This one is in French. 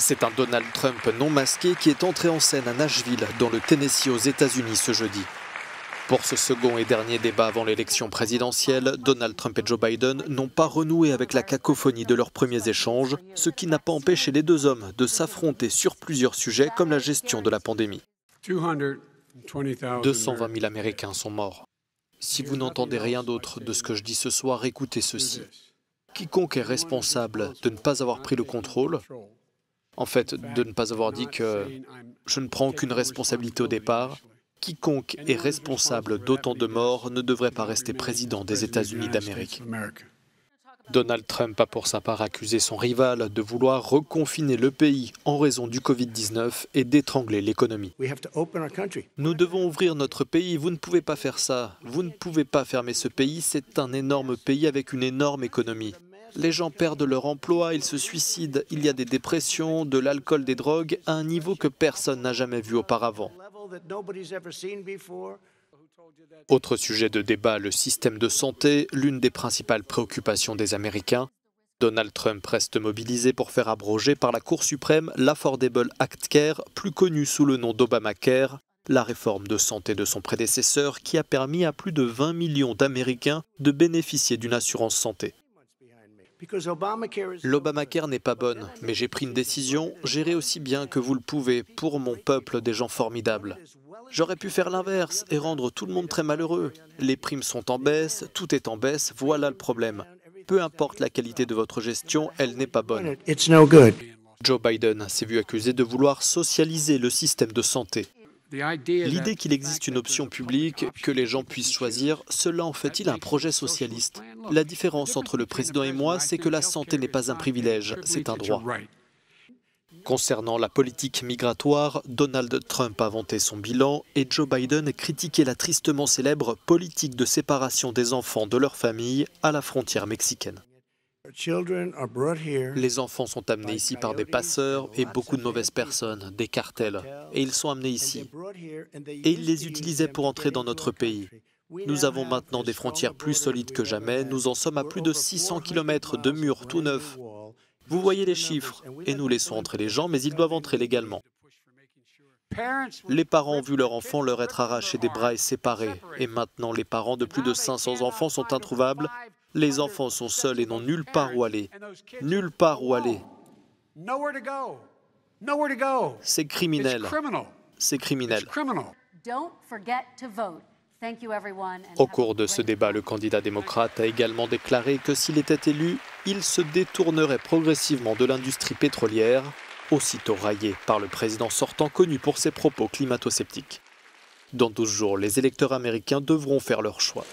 C'est un Donald Trump non masqué qui est entré en scène à Nashville, dans le Tennessee aux États-Unis ce jeudi. Pour ce second et dernier débat avant l'élection présidentielle, Donald Trump et Joe Biden n'ont pas renoué avec la cacophonie de leurs premiers échanges, ce qui n'a pas empêché les deux hommes de s'affronter sur plusieurs sujets comme la gestion de la pandémie. 220 000 Américains sont morts. Si vous n'entendez rien d'autre de ce que je dis ce soir, écoutez ceci. Quiconque est responsable de ne pas avoir pris le contrôle, en fait, de ne pas avoir dit que je ne prends aucune responsabilité au départ, quiconque est responsable d'autant de morts ne devrait pas rester président des États-Unis d'Amérique. Donald Trump a pour sa part accusé son rival de vouloir reconfiner le pays en raison du Covid-19 et d'étrangler l'économie. Nous devons ouvrir notre pays, vous ne pouvez pas faire ça, vous ne pouvez pas fermer ce pays, c'est un énorme pays avec une énorme économie. Les gens perdent leur emploi, ils se suicident, il y a des dépressions, de l'alcool, des drogues, à un niveau que personne n'a jamais vu auparavant. Autre sujet de débat, le système de santé, l'une des principales préoccupations des Américains. Donald Trump reste mobilisé pour faire abroger par la Cour suprême l'Affordable Act Care, plus connu sous le nom d'Obamacare, la réforme de santé de son prédécesseur qui a permis à plus de 20 millions d'Américains de bénéficier d'une assurance santé. L'Obamacare n'est pas bonne, mais j'ai pris une décision, gérez aussi bien que vous le pouvez pour mon peuple des gens formidables. J'aurais pu faire l'inverse et rendre tout le monde très malheureux. Les primes sont en baisse, tout est en baisse, voilà le problème. Peu importe la qualité de votre gestion, elle n'est pas bonne. Joe Biden s'est vu accusé de vouloir socialiser le système de santé. L'idée qu'il existe une option publique, que les gens puissent choisir, cela en fait-il un projet socialiste? La différence entre le président et moi, c'est que la santé n'est pas un privilège, c'est un droit. Concernant la politique migratoire, Donald Trump a vanté son bilan et Joe Biden a critiqué la tristement célèbre politique de séparation des enfants de leur famille à la frontière mexicaine. Les enfants sont amenés ici par des passeurs et beaucoup de mauvaises personnes, des cartels, et ils sont amenés ici. Et ils les utilisaient pour entrer dans notre pays. Nous avons maintenant des frontières plus solides que jamais, nous en sommes à plus de 600 km de murs tout neufs. Vous voyez les chiffres, et nous laissons entrer les gens, mais ils doivent entrer légalement. Les parents ont vu leur enfant leur être arraché des bras et séparés, et maintenant les parents de plus de 500 enfants sont introuvables. Les enfants sont seuls et n'ont nulle part où aller. Nulle part où aller. C'est criminel. C'est criminel. Au cours de ce débat, le candidat démocrate a également déclaré que s'il était élu, il se détournerait progressivement de l'industrie pétrolière, aussitôt raillé par le président sortant connu pour ses propos climato-sceptiques. Dans 12 jours, les électeurs américains devront faire leur choix.